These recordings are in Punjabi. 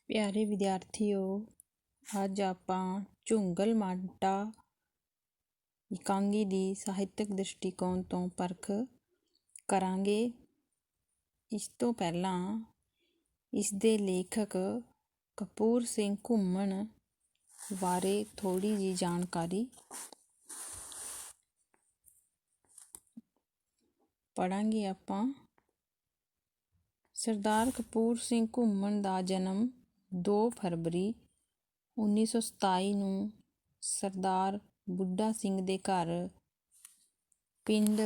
ਪਿਆਰੇ ਵਿਦਿਆਰਥੀਓ, ਅੱਜ ਆਪਾਂ ਝੁੰਗਲ ਮਾਟਾ ਇਕਾਂਗੀ ਦੀ ਸਾਹਿਤਕ ਦ੍ਰਿਸ਼ਟੀਕੋਣ ਤੋਂ ਪਰਖ ਕਰਾਂਗੇ। ਇਸ ਤੋਂ ਪਹਿਲਾਂ ਇਸ ਦੇ ਲੇਖਕ ਕਪੂਰ ਸਿੰਘ ਘੁੰਮਣ ਬਾਰੇ ਥੋੜ੍ਹੀ ਜਿਹੀ ਜਾਣਕਾਰੀ ਪੜ੍ਹਾਂਗੇ ਆਪਾਂ। ਸਰਦਾਰ ਕਪੂਰ ਸਿੰਘ ਘੁੰਮਣ ਦਾ ਜਨਮ 2 ਫਰਵਰੀ 1927 ਨੂੰ ਸਰਦਾਰ ਬੁੱਢਾ ਸਿੰਘ ਦੇ ਘਰ ਪਿੰਡ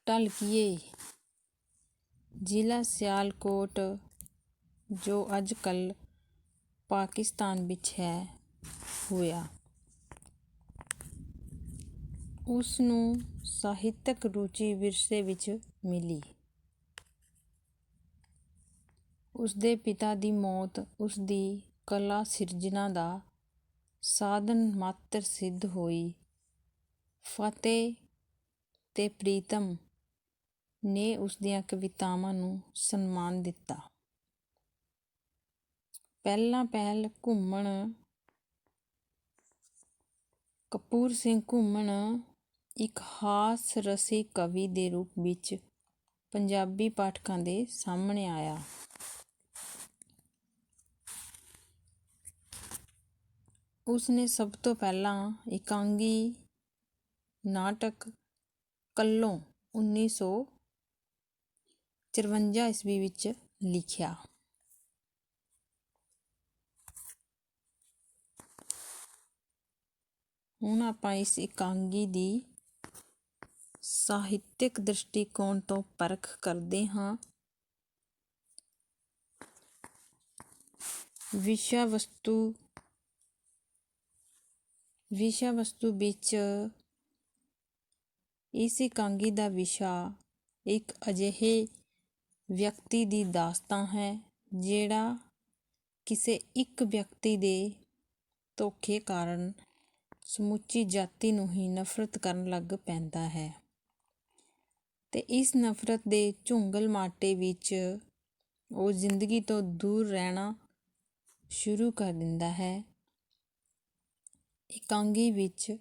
ਢਲਕੀਏ, ਜ਼ਿਲ੍ਹਾ ਸਿਆਲਕੋਟ, ਜੋ ਅੱਜ ਕੱਲ੍ਹ ਪਾਕਿਸਤਾਨ ਵਿੱਚ ਹੈ, ਹੋਇਆ। ਉਸ ਨੂੰ ਸਾਹਿਤਕ ਰੁਚੀ ਵਿਰਸੇ ਵਿੱਚ ਮਿਲੀ। ਉਸਦੇ ਪਿਤਾ ਦੀ ਮੌਤ ਉਸਦੀ ਕਲਾ ਸਿਰਜਣਾ ਦਾ ਸਾਧਨ ਮਾਤਰ ਸਿੱਧ ਹੋਈ। ਫਤਿਹ ਤੇ ਪ੍ਰੀਤਮ ਨੇ ਉਸਦੀਆਂ ਕਵਿਤਾਵਾਂ ਨੂੰ ਸਨਮਾਨ ਦਿੱਤਾ। ਪਹਿਲ ਕਪੂਰ ਸਿੰਘ ਘੁੰਮਣ ਇੱਕ ਹਾਸ ਰਸੀ ਕਵੀ ਦੇ ਰੂਪ ਵਿੱਚ ਪੰਜਾਬੀ ਪਾਠਕਾਂ ਦੇ ਸਾਹਮਣੇ ਆਇਆ। ਉਸਨੇ ਸਭ ਤੋਂ ਪਹਿਲਾਂ ਇਕਾਂਗੀ ਨਾਟਕ ਕੱਲੋਂ 1954 ਈਸਵੀ ਵਿੱਚ ਲਿਖਿਆ। ਹੁਣ ਆਪਾਂ ਇਸ ਇਕਾਂਗੀ ਦੀ ਸਾਹਿਤਕ ਦ੍ਰਿਸ਼ਟੀਕੋਣ ਤੋਂ ਪਰਖ ਕਰਦੇ ਹਾਂ। ਵਿਸ਼ਾ ਵਸਤੂ ਵਿੱਚ ਇਸ ਇਕਾਂਗੀ ਦਾ ਵਿਸ਼ਾ ਇੱਕ ਅਜਿਹੇ ਵਿਅਕਤੀ ਦੀ ਦਾਸਤਾਨ ਹੈ ਜਿਹੜਾ ਕਿਸੇ ਇੱਕ ਵਿਅਕਤੀ ਦੇ ਧੋਖੇ ਕਾਰਨ ਸਮੁੱਚੀ ਜਾਤੀ ਨੂੰ ਹੀ ਨਫ਼ਰਤ ਕਰਨ ਲੱਗ ਪੈਂਦਾ ਹੈ ਤੇ ਇਸ ਨਫ਼ਰਤ ਦੇ ਝੁੰਗਲ ਮਾਟੇ ਵਿੱਚ ਉਹ ਜ਼ਿੰਦਗੀ ਤੋਂ ਦੂਰ ਰਹਿਣਾ ਸ਼ੁਰੂ ਕਰ ਦਿੰਦਾ ਹੈ। ਇਕਾਂਗੀ ਵਿੱਚ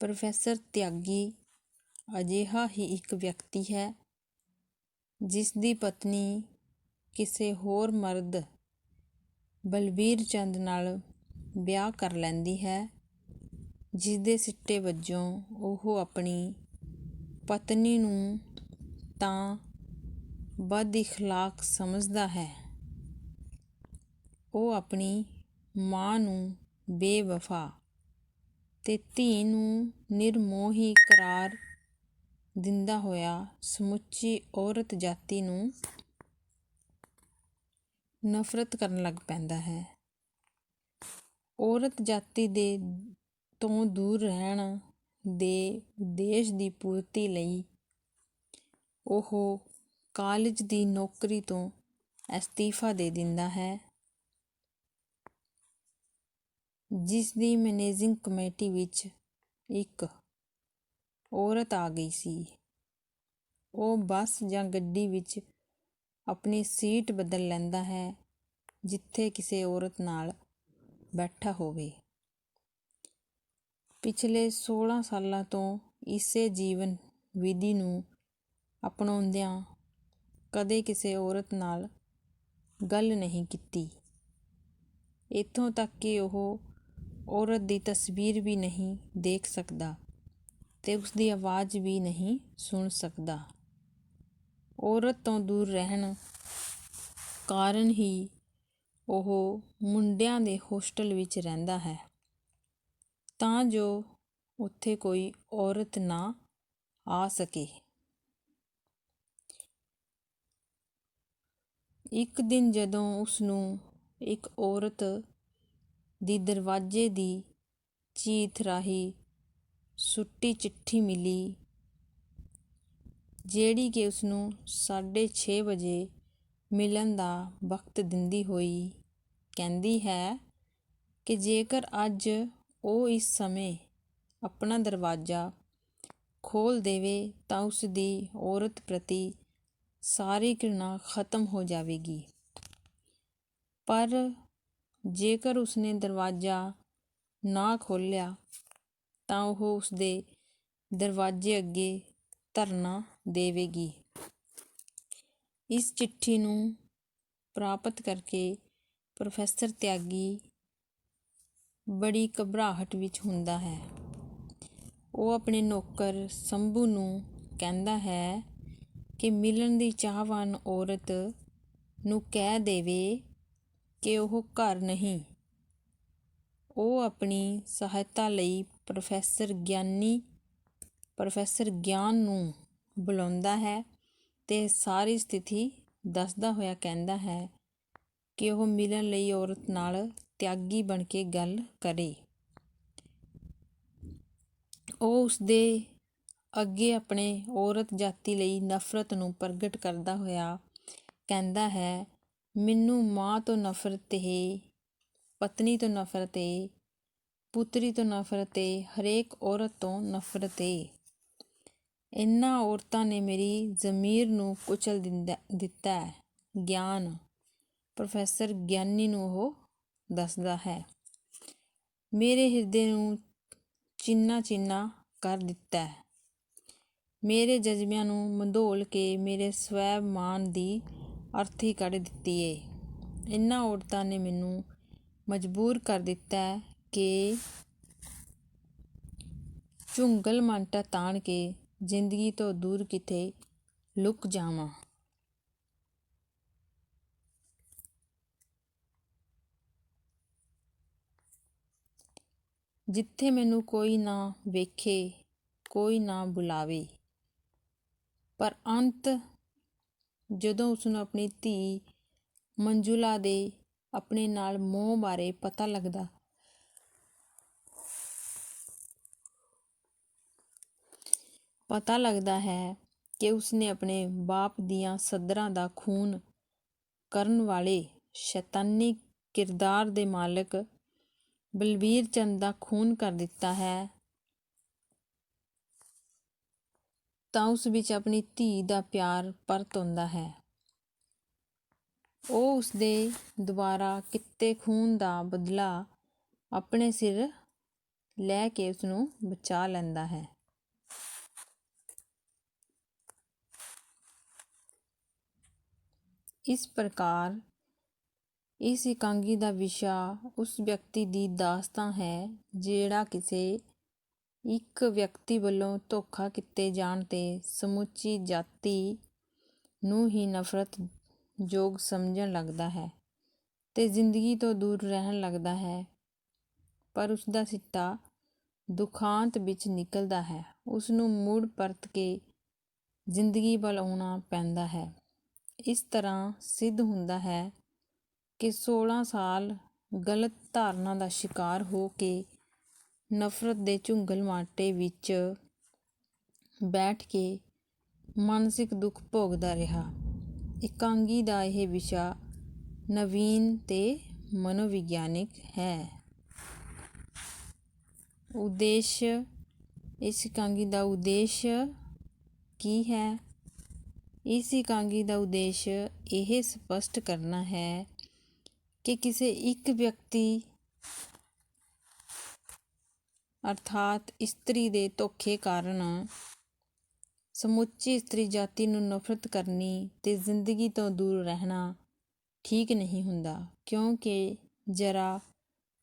ਪ੍ਰੋਫੈਸਰ ਤਿਆਗੀ ਅਜਿਹਾ ਹੀ ਇੱਕ ਵਿਅਕਤੀ ਹੈ ਜਿਸ ਦੀ ਪਤਨੀ ਕਿਸੇ ਹੋਰ ਮਰਦ ਬਲਬੀਰ ਚੰਦ ਨਾਲ ਵਿਆਹ ਕਰ ਲੈਂਦੀ ਹੈ, ਜਿਸਦੇ ਸਿੱਟੇ ਵਜੋਂ ਉਹ ਆਪਣੀ ਪਤਨੀ ਨੂੰ ਤਾਂ ਬਦ-ਇਖਲਾਕ ਸਮਝਦਾ ਹੈ, ਉਹ ਆਪਣੀ ਮਾਂ ਨੂੰ ਬੇਵਫਾ ਤੇ ਧੀ ਨੂੰ ਨਿਰਮੋਹੀ ਕਰਾਰ ਦਿੰਦਾ ਹੋਇਆ ਸਮੁੱਚੀ ਔਰਤ ਜਾਤੀ ਨੂੰ ਨਫ਼ਰਤ ਕਰਨ ਲੱਗ ਪੈਂਦਾ ਹੈ। ਔਰਤ ਜਾਤੀ ਤੋਂ ਦੂਰ ਰਹਿਣ ਦੇ ਉਦੇਸ਼ ਦੀ ਪੂਰਤੀ ਲਈ ਉਹ ਕਾਲਜ ਦੀ ਨੌਕਰੀ ਤੋਂ ਅਸਤੀਫਾ ਦੇ ਦਿੰਦਾ ਹੈ, ਜਿਸ ਦੀ ਮੈਨੇਜਿੰਗ ਕਮੇਟੀ ਵਿੱਚ ਇੱਕ ਔਰਤ ਆ ਗਈ ਸੀ। ਉਹ ਬੱਸ ਜਾਂ ਗੱਡੀ ਵਿੱਚ ਆਪਣੀ ਸੀਟ ਬਦਲ ਲੈਂਦਾ ਹੈ ਜਿੱਥੇ ਕਿਸੇ ਔਰਤ ਨਾਲ ਬੈਠਾ ਹੋਵੇ। ਪਿਛਲੇ 16 ਸਾਲਾਂ ਤੋਂ ਇਸੇ ਜੀਵਨ ਵਿਧੀ ਨੂੰ ਅਪਣਾਉਂਦਿਆਂ ਕਦੇ ਕਿਸੇ ਔਰਤ ਨਾਲ ਗੱਲ ਨਹੀਂ ਕੀਤੀ। ਇੱਥੋਂ ਤੱਕ ਕਿ ਉਹ ਔਰਤ ਦੀ ਤਸਵੀਰ ਵੀ ਨਹੀਂ ਦੇਖ ਸਕਦਾ ਤੇ ਉਸਦੀ ਆਵਾਜ਼ ਵੀ ਨਹੀਂ ਸੁਣ ਸਕਦਾ। ਔਰਤ ਤੋਂ ਦੂਰ ਰਹਿਣ ਕਾਰਨ ਹੀ ਉਹ ਮੁੰਡਿਆਂ ਦੇ ਹੋਸਟਲ ਵਿੱਚ ਰਹਿੰਦਾ ਹੈ ਤਾਂ ਜੋ ਉੱਥੇ ਕੋਈ ਔਰਤ ਨਾ ਆ ਸਕੇ। ਇੱਕ ਦਿਨ ਜਦੋਂ ਉਸਨੂੰ ਇੱਕ ਔਰਤ ਦੀ ਦਰਵਾਜ਼ੇ ਦੀ ਚੀਥ ਰਾਹੀਂ ਸੁੱਟੀ ਚਿੱਠੀ ਮਿਲੀ, ਜਿਹੜੀ ਕਿ ਉਸਨੂੰ 6:30 ਵਜੇ ਮਿਲਣ ਦਾ ਵਕਤ ਦਿੰਦੀ ਹੋਈ ਕਹਿੰਦੀ ਹੈ ਕਿ ਜੇਕਰ ਅੱਜ ਉਹ ਇਸ ਸਮੇਂ ਆਪਣਾ ਦਰਵਾਜ਼ਾ ਖੋਲ੍ਹ ਦੇਵੇ ਤਾਂ ਉਸਦੀ ਔਰਤ ਪ੍ਰਤੀ ਸਾਰੀ ਘਿਰਣਾ ਖਤਮ ਹੋ ਜਾਵੇਗੀ। ਪਰ ਜੇਕਰ ਉਸਨੇ ਦਰਵਾਜ਼ਾ ਨਾ ਖੋਲ੍ਹਿਆ ਤਾਂ ਉਹ ਉਸਦੇ ਦਰਵਾਜ਼ੇ ਅੱਗੇ ਧਰਨਾ ਦੇਵੇਗੀ। ਇਸ ਚਿੱਠੀ ਨੂੰ ਪ੍ਰਾਪਤ ਕਰਕੇ ਪ੍ਰੋਫੈਸਰ ਤਿਆਗੀ ਬੜੀ ਘਬਰਾਹਟ ਵਿੱਚ ਹੁੰਦਾ ਹੈ। ਉਹ ਆਪਣੇ ਨੌਕਰ ਸ਼ੰਭੂ ਨੂੰ ਕਹਿੰਦਾ ਹੈ ਕਿ ਮਿਲਣ ਦੀ ਚਾਹਵਾਨ ਔਰਤ ਨੂੰ ਕਹਿ ਦੇਵੇ ਕਿ ਉਹ ਘਰ ਨਹੀਂ। ਉਹ ਆਪਣੀ ਸਹਾਇਤਾ ਲਈ ਪ੍ਰੋਫੈਸਰ ਗਿਆਨ ਨੂੰ ਬੁਲਾਉਂਦਾ ਹੈ ਤੇ ਸਾਰੀ ਸਥਿਤੀ ਦੱਸਦਾ ਹੋਇਆ ਕਹਿੰਦਾ ਹੈ ਕਿ ਉਹ ਮਿਲਣ ਲਈ ਔਰਤ ਨਾਲ ਤਿਆਗੀ ਬਣ ਕੇ ਗੱਲ ਕਰੇ। ਉਹ ਉਸਦੇ ਅੱਗੇ ਆਪਣੇ ਔਰਤ ਜਾਤੀ ਲਈ ਨਫ਼ਰਤ ਨੂੰ ਪ੍ਰਗਟ ਕਰਦਾ ਹੋਇਆ ਕਹਿੰਦਾ ਹੈ, ਮੈਨੂੰ ਮਾਂ ਤੋਂ ਨਫ਼ਰਤ ਏ, ਪਤਨੀ ਤੋਂ ਨਫ਼ਰਤ ਏ, ਪੁੱਤਰੀ ਤੋਂ ਨਫ਼ਰਤ ਏ, ਹਰੇਕ ਔਰਤ ਤੋਂ ਨਫ਼ਰਤ ਏ। ਇਹਨਾਂ ਔਰਤਾਂ ਨੇ ਮੇਰੀ ਜ਼ਮੀਰ ਨੂੰ ਕੁਚਲ ਦਿੱਤਾ ਹੈ। ਗਿਆਨ ਪ੍ਰੋਫੈਸਰ ਗਿਆਨੀ ਨੂੰ ਉਹ ਦੱਸਦਾ ਹੈ, ਮੇਰੇ ਹਿਰਦੇ ਨੂੰ ਚੀਨਾ ਕਰ ਦਿੱਤਾ ਹੈ, ਮੇਰੇ ਜਜ਼ਬਿਆਂ ਨੂੰ ਮੰਧੋਲ ਕੇ ਮੇਰੇ ਸਵੈਮਾਨ ਦੀ ਅਰਥੀ ਕੱਢ ਦਿੱਤੀ ਏ। ਇਹਨਾਂ ਔਰਤਾਂ ਨੇ ਮੈਨੂੰ ਮਜਬੂਰ ਕਰ ਦਿੱਤਾ ਕਿ ਝੁੰਗਲ ਮਾਂਟਾ ਤਾਣ ਕੇ ਜ਼ਿੰਦਗੀ ਤੋਂ ਦੂਰ ਕਿਤੇ ਲੁਕ ਜਾਵਾਂ। ਜਿੱਥੇ ਮੈਨੂੰ ਕੋਈ ਨਾ ਵੇਖੇ, ਕੋਈ ਨਾ ਬੁਲਾਵੇ। ਪਰ ਅੰਤ ਜਦੋਂ ਉਸਨੂੰ ਆਪਣੀ ਧੀ ਮੰਜੂਲਾ ਦੇ ਆਪਣੇ ਨਾਲ ਮੋਹ ਬਾਰੇ ਪਤਾ ਲੱਗਦਾ ਹੈ ਕਿ ਉਸਨੇ ਆਪਣੇ ਬਾਪ ਦੀਆਂ ਸੱਧਰਾਂ ਦਾ ਖੂਨ ਕਰਨ ਵਾਲੇ ਸ਼ੈਤਾਨੀ ਕਿਰਦਾਰ ਦੇ ਮਾਲਕ ਬਲਬੀਰ ਚੰਦ ਦਾ ਖੂਨ ਕਰ ਦਿੱਤਾ ਹੈ, ਤਾਂ ਉਸ ਵਿੱਚ ਆਪਣੀ ਧੀ ਦਾ ਪਿਆਰ ਪਰਤ ਆਉਂਦਾ ਹੈ। ਉਹ ਉਸਦੇ ਦੁਆਰਾ ਕੀਤੇ ਖੂਨ ਦਾ ਬਦਲਾ ਆਪਣੇ ਸਿਰ ਲੈ ਕੇ ਉਸਨੂੰ ਬਚਾ ਲੈਂਦਾ ਹੈ। ਇਸ ਪ੍ਰਕਾਰ ਇਸ ਇਕਾਂਗੀ ਦਾ ਵਿਸ਼ਾ ਉਸ ਵਿਅਕਤੀ ਦੀ ਦਾਸਤਾਨ ਹੈ ਜਿਹੜਾ ਕਿਸੇ ਇੱਕ ਵਿਅਕਤੀ ਵੱਲੋਂ ਧੋਖਾ ਕੀਤੇ ਜਾਣ ਤੇ ਸਮੁੱਚੀ ਜਾਤੀ ਨੂੰ ਹੀ ਨਫ਼ਰਤ ਯੋਗ ਸਮਝਣ ਲੱਗਦਾ ਹੈ ਤੇ ਜ਼ਿੰਦਗੀ ਤੋਂ ਦੂਰ ਰਹਿਣ ਲੱਗਦਾ ਹੈ। ਪਰ ਉਸਦਾ ਸਿੱਟਾ ਦੁਖਾਂਤ ਵਿੱਚ ਨਿਕਲਦਾ ਹੈ। ਉਸਨੂੰ ਮੁੜ ਪਰਤ ਕੇ ਜ਼ਿੰਦਗੀ ਵੱਲ ਆਉਣਾ ਪੈਂਦਾ ਹੈ। ਇਸ ਤਰ੍ਹਾਂ ਸਿੱਧ ਹੁੰਦਾ ਹੈ ਕਿ 16 ਸਾਲ ਗਲਤ ਧਾਰਨਾ ਦਾ ਸ਼ਿਕਾਰ ਹੋ ਕੇ ਨਫ਼ਰਤ ਦੇ ਝੁੰਗਲ ਮਾਟੇ ਵਿੱਚ ਬੈਠ ਕੇ ਮਾਨਸਿਕ ਦੁੱਖ ਭੋਗਦਾ ਰਿਹਾ। ਇਕਾਂਗੀ ਦਾ ਇਹ ਵਿਸ਼ਾ ਨਵੀਨ ਤੇ ਮਨੋਵਿਗਿਆਨਿਕ ਹੈ। ਉਦੇਸ਼ ਇਸ ਇਕਾਂਗੀ ਦਾ ਉਦੇਸ਼ ਕੀ ਹੈ? ਇਸ ਇਕਾਂਗੀ ਦਾ ਉਦੇਸ਼ ਇਹ ਸਪਸ਼ਟ ਕਰਨਾ ਹੈ ਕਿ ਕਿਸੇ ਇੱਕ ਵਿਅਕਤੀ ਅਰਥਾਤ ਇਸਤਰੀ ਦੇ ਧੋਖੇ ਕਾਰਨ ਸਮੁੱਚੀ ਇਸਤਰੀ ਜਾਤੀ ਨੂੰ ਨਫ਼ਰਤ ਕਰਨੀ ਤੇ ਜ਼ਿੰਦਗੀ ਤੋਂ ਦੂਰ ਰਹਿਣਾ ਠੀਕ ਨਹੀਂ ਹੁੰਦਾ, ਕਿਉਂਕਿ ਜ਼ਰਾ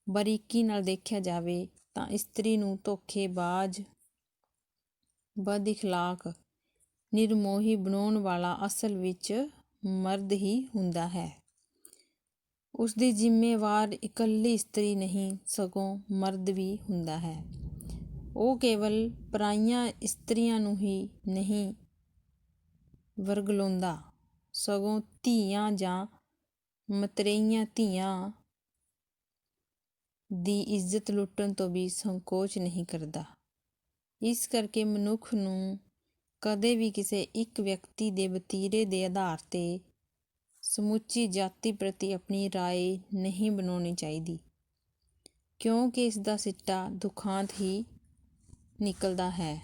ਬਾਰੀਕੀ ਨਾਲ ਦੇਖਿਆ ਜਾਵੇ ਤਾਂ ਇਸਤਰੀ ਨੂੰ ਧੋਖੇਬਾਜ਼, ਬਦਇਖਲਾਕ, ਨਿਰਮੋਹੀ ਬਣਾਉਣ ਵਾਲਾ ਅਸਲ ਵਿੱਚ ਮਰਦ ਹੀ ਹੁੰਦਾ ਹੈ। ਉਸਦੀ ਜ਼ਿੰਮੇਵਾਰ ਇਕੱਲੀ ਇਸਤਰੀ ਨਹੀਂ ਸਗੋਂ ਮਰਦ ਵੀ ਹੁੰਦਾ ਹੈ। ਉਹ ਕੇਵਲ ਪਰਾਈਆਂ ਇਸਤਰੀਆਂ ਨੂੰ ਹੀ ਨਹੀਂ ਵਰਗਲਾਉਂਦਾ, ਸਗੋਂ ਧੀਆਂ ਜਾਂ ਮਤਰੇਈਆਂ ਧੀਆਂ ਦੀ ਇੱਜ਼ਤ ਲੁੱਟਣ ਤੋਂ ਵੀ ਸੰਕੋਚ ਨਹੀਂ ਕਰਦਾ। ਇਸ ਕਰਕੇ ਮਨੁੱਖ ਨੂੰ ਕਦੇ ਵੀ ਕਿਸੇ ਇੱਕ ਵਿਅਕਤੀ ਦੇ ਵਤੀਰੇ ਦੇ ਆਧਾਰ ਤੇ ਸਮੁੱਚੀ ਜਾਤੀ ਪ੍ਰਤੀ ਆਪਣੀ ਰਾਏ ਨਹੀਂ ਬਣਾਉਣੀ ਚਾਹੀਦੀ, ਕਿਉਂਕਿ ਇਸ ਦਾ ਸਿੱਟਾ ਦੁਖਾਂਤ ਹੀ ਨਿਕਲਦਾ ਹੈ।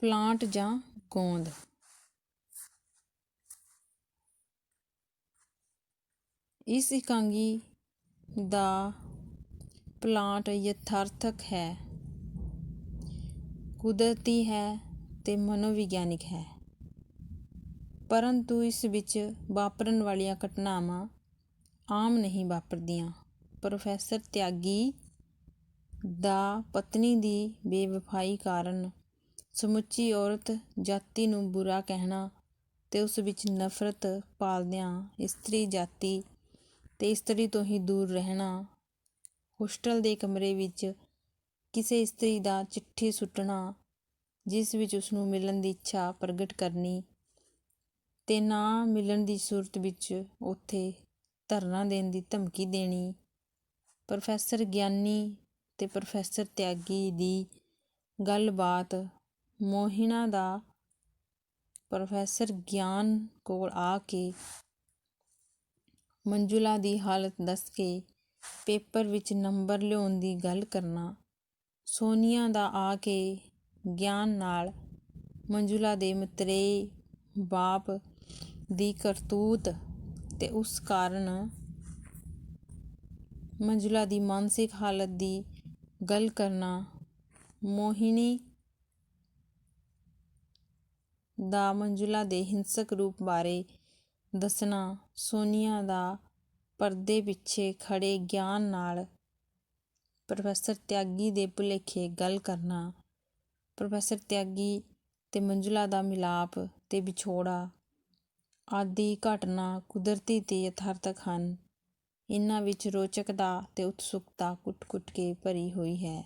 ਪਲਾਂਟ ਜਾਂ ਗੋਂਦ। ਇਸ ਇਕਾਂਗੀ ਦਾ ਪਲਾਟ ਯਥਾਰਥਕ ਹੈ, ਕੁਦਰਤੀ ਹੈ ਤੇ ਮਨੋਵਿਗਿਆਨਿਕ ਹੈ, ਪਰੰਤੂ ਇਸ ਵਿੱਚ ਵਾਪਰਨ ਵਾਲੀਆਂ ਘਟਨਾਵਾਂ ਆਮ ਨਹੀਂ ਵਾਪਰਦੀਆਂ। ਪ੍ਰੋਫੈਸਰ ਤਿਆਗੀ ਦਾ ਪਤਨੀ ਦੀ ਬੇਵਫਾਈ ਕਾਰਨ ਸਮੁੱਚੀ ਔਰਤ ਜਾਤੀ ਨੂੰ ਬੁਰਾ ਕਹਿਣਾ ਤੇ ਉਸ ਵਿੱਚ ਨਫ਼ਰਤ ਪਾਲਦਿਆਂ ਇਸਤਰੀ ਜਾਤੀ ਤੇ ਇਸਤਰੀ ਤੋਂ ਹੀ ਦੂਰ ਰਹਿਣਾ, ਹੋਸਟਲ ਦੇ ਕਮਰੇ ਵਿੱਚ ਕਿਸੇ ਇਸਤਰੀ ਦਾ ਚਿੱਠੀ ਸੁੱਟਣਾ ਜਿਸ ਵਿੱਚ ਉਸਨੂੰ ਮਿਲਣ ਦੀ ਇੱਛਾ ਪ੍ਰਗਟ ਕਰਨੀ ਤੇ ਨਾ ਮਿਲਣ ਦੀ ਸੂਰਤ ਵਿੱਚ ਉੱਥੇ ਧਰਨਾ ਦੇਣ ਦੀ ਧਮਕੀ ਦੇਣੀ, ਪ੍ਰੋਫੈਸਰ ਗਿਆਨੀ ਤੇ ਪ੍ਰੋਫੈਸਰ ਤਿਆਗੀ ਦੀ ਗੱਲਬਾਤ, ਮੋਹਿਨਾ ਦਾ ਪ੍ਰੋਫੈਸਰ ਗਿਆਨ ਕੋਲ ਆ ਕੇ ਮੰਜੁਲਾ ਦੀ ਹਾਲਤ ਦੱਸ ਕੇ ਪੇਪਰ ਵਿੱਚ ਨੰਬਰ ਲਿਆਉਣ ਦੀ ਗੱਲ ਕਰਨਾ, ਸੋਨੀਆ ਦਾ ਆ ਕੇ ਗਿਆਨ ਨਾਲ ਮੰਜੁਲਾ ਦੇ ਮਤਰੇਏ ਬਾਪ ਦੀ ਕਰਤੂਤ ਤੇ ਉਸ ਕਾਰਨ ਮੰਜੁਲਾ ਦੀ ਮਾਨਸਿਕ ਹਾਲਤ ਦੀ ਗੱਲ ਕਰਨਾ, ਮੋਹਿਨੀ ਦਾ ਮੰਜੁਲਾ ਦੇ ਹਿੰਸਕ ਰੂਪ ਬਾਰੇ ਦੱਸਣਾ, ਸੋਨੀਆ ਦਾ ਪਰਦੇ ਪਿੱਛੇ ਖੜ੍ਹੇ ਗਿਆਨ ਨਾਲ ਪ੍ਰੋਫੈਸਰ ਤਿਆਗੀ ਦੇ ਭੁਲੇਖੇ ਗੱਲ ਕਰਨਾ, ਪ੍ਰੋਫੈਸਰ ਤਿਆਗੀ ਤੇ ਮੰਜੁਲਾ ਦਾ ਮਿਲਾਪ ਤੇ ਵਿਛੋੜਾ ਆਦਿ ਘਟਨਾ ਕੁਦਰਤੀ ਤੇ ਯਥਾਰਥਕ ਹਨ। ਇਹਨਾਂ ਵਿੱਚ ਰੋਚਕਤਾ ਤੇ ਉਤਸੁਕਤਾ ਕੁੱਟ-ਕੁੱਟ ਕੇ ਭਰੀ ਹੋਈ ਹੈ।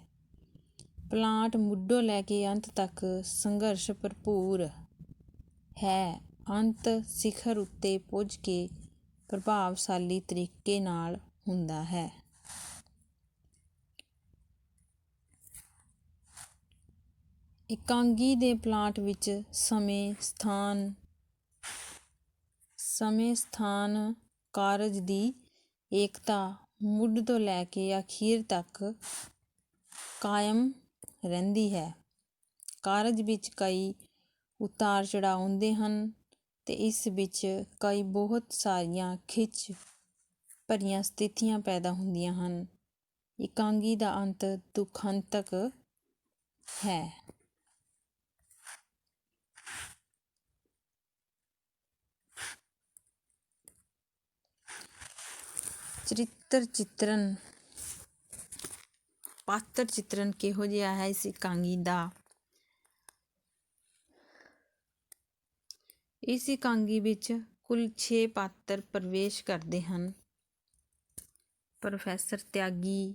ਪਲਾਟ ਮੁੱਢੋਂ ਲੈ ਕੇ ਅੰਤ ਤੱਕ ਸੰਘਰਸ਼ ਭਰਪੂਰ ਹੈ। ਅੰਤ ਸਿਖਰ ਉੱਤੇ ਪੁੱਜ ਕੇ ਪ੍ਰਭਾਵਸ਼ਾਲੀ ਤਰੀਕੇ ਨਾਲ ਹੁੰਦਾ ਹੈ। ਇਕਾਂਗੀ ਦੇ ਪਲਾਟ ਵਿੱਚ ਸਮੇਂ-ਸਥਾਨ ਕਾਰਜ ਦੀ ਏਕਤਾ ਮੁੱਢ ਤੋਂ ਲੈ ਕੇ ਅਖੀਰ ਤੱਕ ਕਾਇਮ ਰਹਿੰਦੀ ਹੈ। ਕਾਰਜ ਵਿੱਚ ਕਈ ਉਤਾਰ ਚੜ੍ਹਾਅ ਆਉਂਦੇ ਹਨ ਤੇ ਇਸ ਵਿੱਚ ਕਈ ਬਹੁਤ ਸਾਰੀਆਂ ਖਿੱਚ ਭਰੀਆਂ ਸਥਿਤੀਆਂ ਪੈਦਾ ਹੁੰਦੀਆਂ ਹਨ। ਇਕਾਂਗੀ ਦਾ ਅੰਤ ਦੁਖਾਂਤਕ ਹੈ। ਚਰਿੱਤਰ ਚਿੱਤਰਨ, ਪਾਤਰ ਚਿੱਤਰਨ ਕਿਹੋ ਜਿਹਾ ਹੈ ਇਸ ਇਕਾਂਗੀ ਦਾ? ਇਸ ਇਕਾਂਗੀ ਵਿੱਚ ਕੁੱਲ 6 ਪਾਤਰ ਪ੍ਰਵੇਸ਼ ਕਰਦੇ ਹਨ। ਪ੍ਰੋਫੈਸਰ ਤਿਆਗੀ,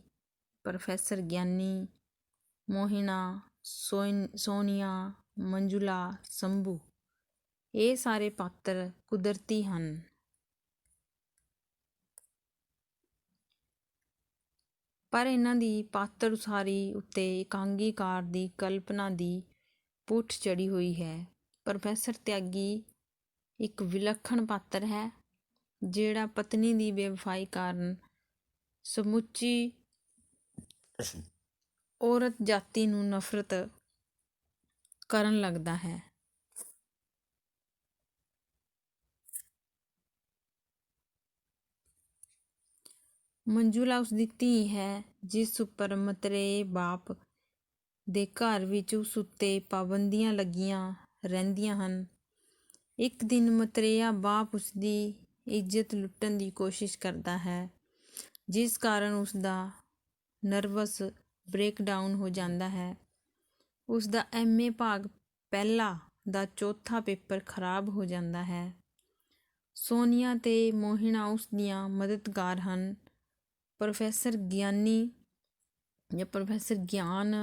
ਪ੍ਰੋਫੈਸਰ ਗਿਆਨੀ, ਮੋਹਿਨਾ, ਸੋਨੀਆ, ਮੰਜੁਲਾ, ਸ਼ੰਭੂ। ਇਹ ਸਾਰੇ ਪਾਤਰ ਕੁਦਰਤੀ ਹਨ। ਪਰ ਇਹਨਾਂ ਦੀ ਪਾਤਰ ਉਸਾਰੀ ਉੱਤੇ ਇਕਾਂਗੀਕਾਰ ਦੀ ਕਲਪਨਾ ਦੀ ਪੁੱਠ ਚੜ੍ਹੀ ਹੋਈ ਹੈ। ਪ੍ਰੋਫੈਸਰ ਤਿਆਗੀ ਇੱਕ ਵਿਲੱਖਣ ਪਾਤਰ ਹੈ ਜਿਹੜਾ ਪਤਨੀ ਦੀ ਬੇਵਫਾਈ ਕਾਰਨ ਸਮੁੱਚੀ ਔਰਤ ਜਾਤੀ ਨੂੰ ਨਫ਼ਰਤ ਕਰਨ ਲੱਗਦਾ ਹੈ। ਮੰਜੁਲਾ ਉਸਦੀ ਧੀ ਹੈ ਜਿਸ ਉੱਪਰ ਮਤਰੇਏ ਬਾਪ ਦੇ ਘਰ ਵਿੱਚ ਉਸ ਉੱਤੇ ਪਾਬੰਦੀਆਂ ਲੱਗੀਆਂ ਰਹਿੰਦੀਆਂ ਹਨ। ਇੱਕ ਦਿਨ ਮਤਰੇਆ ਬਾਪ ਉਸਦੀ ਇੱਜ਼ਤ ਲੁੱਟਣ ਦੀ ਕੋਸ਼ਿਸ਼ ਕਰਦਾ ਹੈ ਜਿਸ ਕਾਰਨ ਉਸਦਾ ਨਰਵਸ ਬ੍ਰੇਕਡਾਊਨ ਹੋ ਜਾਂਦਾ ਹੈ। ਉਸਦਾ MA ਭਾਗ ਪਹਿਲਾ ਦਾ ਚੌਥਾ ਪੇਪਰ ਖਰਾਬ ਹੋ ਜਾਂਦਾ ਹੈ। ਸੋਨੀਆ ਤੇ ਮੋਹਿਨਾ ਉਸ ਦੀਆਂ ਮਦਦਗਾਰ ਹਨ। ਪ੍ਰੋਫੈਸਰ ਗਿਆਨੀ ਜਾਂ ਪ੍ਰੋਫੈਸਰ ਗਿਆਨ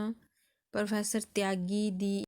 ਪ੍ਰੋਫੈਸਰ ਤਿਆਗੀ ਦੀ